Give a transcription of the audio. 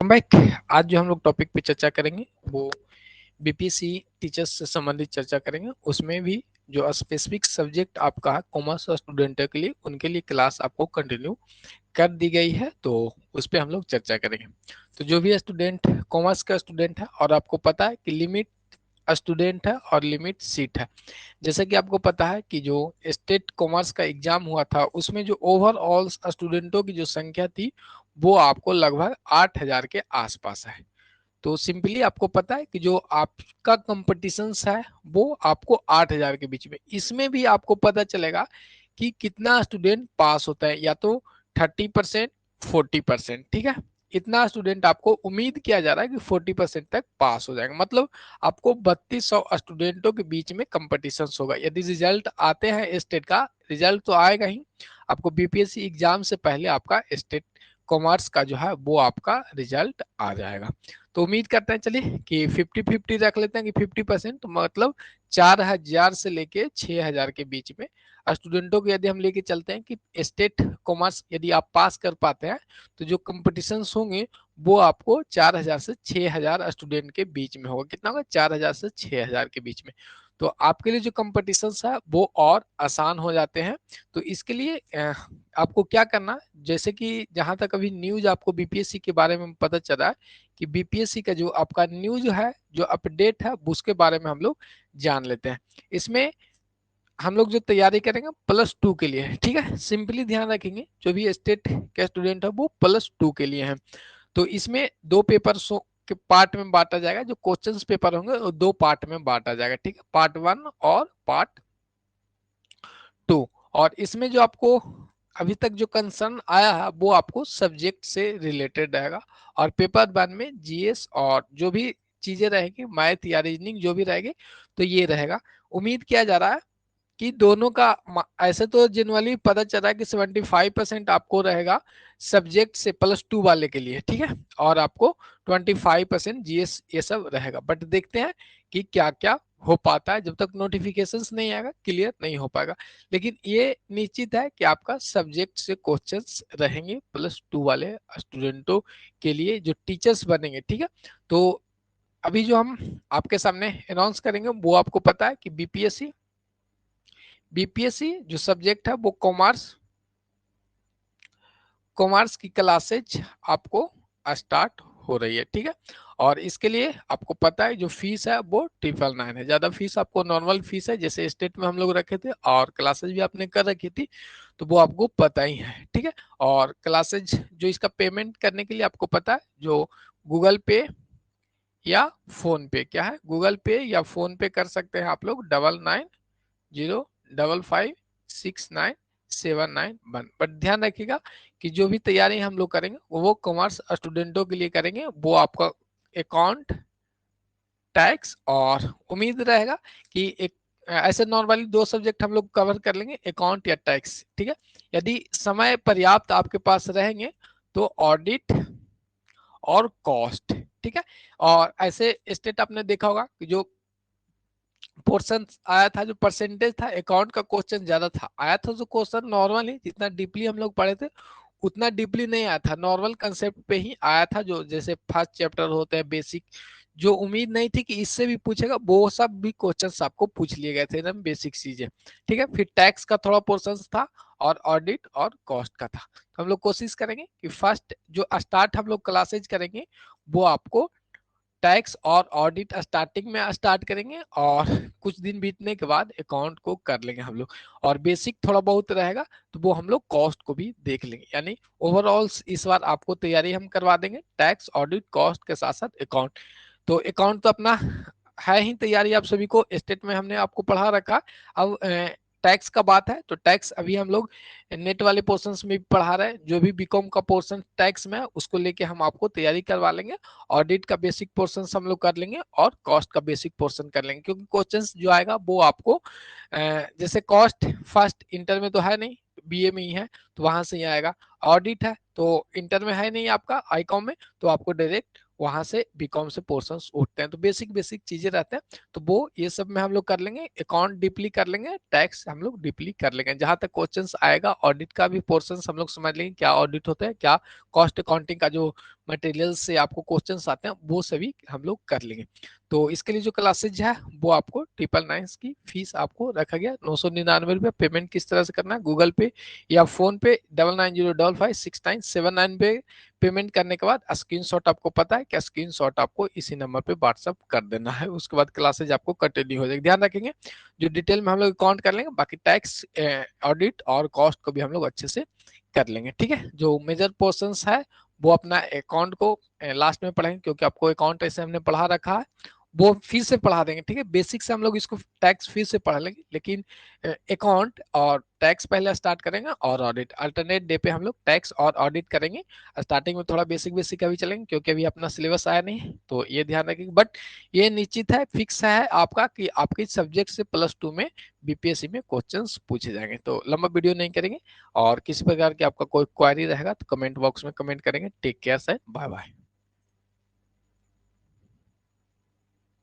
Back. आज जो हम लोग टॉपिक पे चर्चा करेंगे वो बीपीएससी टीचर्स से संबंधित चर्चा करेंगे। उसमें भी जो स्पेसिफिक सब्जेक्ट आपका है कॉमर्स स्टूडेंट के लिए, उनके लिए क्लास आपको कंटिन्यू कर दी गई है, तो उस पर हम लोग चर्चा करेंगे। तो जो भी स्टूडेंट कॉमर्स का स्टूडेंट है और आपको पता है कि लिमिट स्टूडेंट है और लिमिट सीट है। जैसे कि आपको पता है कि जो स्टेट कॉमर्स का एग्जाम हुआ था उसमें जो ओवरऑल स्टूडेंटों की जो संख्या थी वो आपको लगभग 8,000 के आसपास है। तो सिंपली आपको पता है कि जो आपका कंपटीशन है वो आपको 8,000 के बीच में, इसमें भी आपको पता चलेगा कि कितना स्टूडेंट पास होता है, या तो 30%, 40%। ठीक है, इतना स्टूडेंट आपको उम्मीद किया जा रहा है कि 40% तक पास हो जाएगा। मतलब आपको 3200 स्टूडेंटों के बीच में कंपटीशन होगा। यदि रिजल्ट आते हैं स्टेट का, रिजल्ट तो आएगा ही, आपको बीपीएससी एग्जाम से पहले आपका स्टेट कॉमर्स का जो है वो आपका रिजल्ट आ जाएगा। तो उम्मीद करते हैं चलिए कि 50-50 रख लेते हैं कि 50%, तो मतलब 4,000 से लेके 6,000 के बीच में स्टूडेंटों को यदि हम लेके चलते हैं कि स्टेट कॉमर्स यदि आप पास कर पाते हैं तो जो कंपटीशन होंगे वो आपको 4,000 से 6,000 स्टूडेंट के बीच में होगा। कितना होगा? 4,000 से 6,000 के बीच में। तो आपके लिए जो कंपटीशन है वो और आसान हो जाते हैं। तो इसके लिए आपको क्या करना है, जैसे कि जहां तक अभी न्यूज आपको बीपीएससी के बारे में पता चला है कि बीपीएससी का जो आपका न्यूज है, जो अपडेट है, उसके बारे में हम लोग जान लेते हैं। इसमें हम लोग जो तैयारी करेंगे +2 के लिए है। ठीक है, सिंपली ध्यान रखेंगे जो भी स्टेट के स्टूडेंट है वो +2 के लिए है। तो इसमें दो पेपर के पार्ट में बांटा जाएगा। जो क्वेश्चंस पेपर होंगे वो दो पार्ट में बांटा जाएगा। ठीक है, पार्ट 1 और पार्ट 2। और इसमें जो आपको अभी तक जो कंसर्न आया है वो आपको सब्जेक्ट से रिलेटेड रहेगा। और पेपर 1 में जीएस और जो भी चीजें रहेगी, मैथ या रीजनिंग जो भी रहेगी, तो ये रहेगा। उम्मीद किया जा रहा है कि दोनों का ऐसे तो जनरली पता चला है कि 75% आपको रहेगा सब्जेक्ट से +2 वाले के लिए। ठीक है, और आपको 25% जीएस ये सब रहेगा। बट देखते हैं कि क्या क्या हो पाता है। जब तक नोटिफिकेशंस नहीं आएगा क्लियर नहीं हो पाएगा। लेकिन ये निश्चित है कि आपका सब्जेक्ट से क्वेश्चंस रहेंगे +2 वाले स्टूडेंटों के लिए जो टीचर्स बनेंगे। ठीक है, तो अभी जो हम आपके सामने अनाउंस करेंगे वो आपको पता है कि बीपीएससी जो सब्जेक्ट है वो कॉमर्स कॉमर्स की क्लासेज आपको स्टार्ट हो रही है। ठीक है, और इसके लिए आपको पता है जो फीस है वो 999 है। ज्यादा फीस आपको नॉर्मल फीस है जैसे स्टेट में हम लोग रखे थे, और क्लासेज भी आपने कर रखी थी तो वो आपको पता ही है। ठीक है, और क्लासेज जो इसका पेमेंट करने के लिए आपको पता है जो गूगल पे या फोन पे, क्या है, गूगल पे या फोन पे कर सकते हैं आप लोग 9905569791। बट ध्यान रखिएगा कि जो भी तैयारी हम लोग करेंगे वो कॉमर्स स्टूडेंटों के लिए करेंगे। वो आपका अकाउंट, टैक्स, और उम्मीद रहेगा कि एक ऐसे नॉर्मली दो सब्जेक्ट हम लोग कवर कर लेंगे, अकाउंट या टैक्स। ठीक है, यदि समय पर्याप्त आपके पास रहेंगे तो ऑडिट और कॉस्ट। ठीक है, और ऐसे स्टेट आपने देखा होगा कि जो पोर्शन आया था, जो परसेंटेज था, अकाउंट का क्वेश्चन ज्यादा था। आया था जो क्वेश्चन नॉर्मल ही, जितना डीपली हम लोग पढ़े थे उतना डीपली नहीं आया था, नॉर्मल कंसेप्ट पे ही आया था। जो जैसे फर्स्ट चैप्टर होते हैं बेसिक, जो उम्मीद नहीं थी कि इससे भी पूछेगा वो सब भी क्वेश्चंस आपको पूछ लिए गए थे, एकदम बेसिक चीजें। ठीक है, फिर टैक्स का थोड़ा पोर्शन था और ऑडिट और कॉस्ट का था। तो हम लोग कोशिश करेंगे कि फर्स्ट जो स्टार्ट हम लोग क्लासेज करेंगे वो आपको टैक्स और ऑडिट स्टार्टिंग में स्टार्ट करेंगे, और कुछ दिन बीतने के बाद अकाउंट को कर लेंगे हम लोग। और बेसिक थोड़ा बहुत रहेगा तो वो हम लोग कॉस्ट को भी देख लेंगे। यानी ओवरऑल इस बार आपको तैयारी हम करवा देंगे टैक्स, ऑडिट, कॉस्ट के साथ साथ अकाउंट। तो अकाउंट तो अपना है ही तैयारी, आप सभी को स्टेट में हमने आपको पढ़ा रखा। अब टैक्स का बात है तो टैक्स अभी हम लोग नेट वाले पोर्शंस में भी पढ़ा रहे हैं। जो भी बीकॉम का पोर्शन टैक्स में है उसको लेके हम आपको तैयारी करवा लेंगे। ऑडिट का बेसिक पोर्शन हम लोग कर लेंगे और कॉस्ट का बेसिक पोर्शन कर लेंगे, क्योंकि क्वेश्चंस जो आएगा वो आपको जैसे कॉस्ट फर्स्ट इंटर में तो है नहीं, बीए में ही है, तो वहां से ही आएगा। ऑडिट है तो इंटर में है नहीं आपका आईकॉम में, तो आपको डायरेक्ट वहां से बीकॉम से पोर्शंस उठते हैं। तो बेसिक बेसिक चीजें रहते हैं, तो वो ये सब में हम लोग कर लेंगे। अकाउंट डीपली कर लेंगे, टैक्स हम लोग डीपली कर लेंगे। जहां तक क्वेश्चंस आएगा ऑडिट का भी पोर्शन हम लोग समझ लेंगे क्या ऑडिट होता है, क्या कॉस्ट अकाउंटिंग का जो मटेरियल से आपको क्वेश्चंस आते हैं वो सभी हम लोग कर लेंगे। तो इसके लिए जो क्लासेज है वो आपको 999 की फीस आपको रखा गया, 999 रुपये। पेमेंट किस तरह से करना है, गूगल पे या फोन पे 99055699 पे पेमेंट करने के बाद स्क्रीनशॉट आपको पता है कि स्क्रीनशॉट आपको इसी नंबर पे व्हाट्सअप कर देना है। उसके बाद क्लासेज आपको कंटिन्यू हो जाएगी। ध्यान रखेंगे जो डिटेल में हम लोग अकाउंट कर लेंगे, बाकी टैक्स, ऑडिट और कॉस्ट को भी हम लोग अच्छे से कर लेंगे। ठीक है, जो मेजर पोर्शंस है वो अपना अकाउंट को लास्ट में पढ़ेंगे, क्योंकि आपको अकाउंट ऐसे हमने पढ़ा रखा है, वो फिर से पढ़ा देंगे। ठीक है, बेसिक से हम लोग इसको टैक्स फिर से पढ़ा लेंगे, लेकिन अकाउंट और टैक्स पहले स्टार्ट करेंगे और ऑडिट अल्टरनेट डे पे हम लोग टैक्स और ऑडिट करेंगे। स्टार्टिंग में थोड़ा बेसिक बेसिक अभी चलेंगे, क्योंकि अभी अपना सिलेबस आया नहीं है, तो ये ध्यान रखेंगे। बट ये निश्चित है, फिक्स है आपका कि आपके सब्जेक्ट से +2 में बीपीएससी में क्वेश्चंस पूछे जाएंगे। तो लंबा वीडियो नहीं करेंगे, और किसी प्रकार की आपका कोई क्वेरी रहेगा तो कमेंट बॉक्स में कमेंट करेंगे। Take care, bye bye.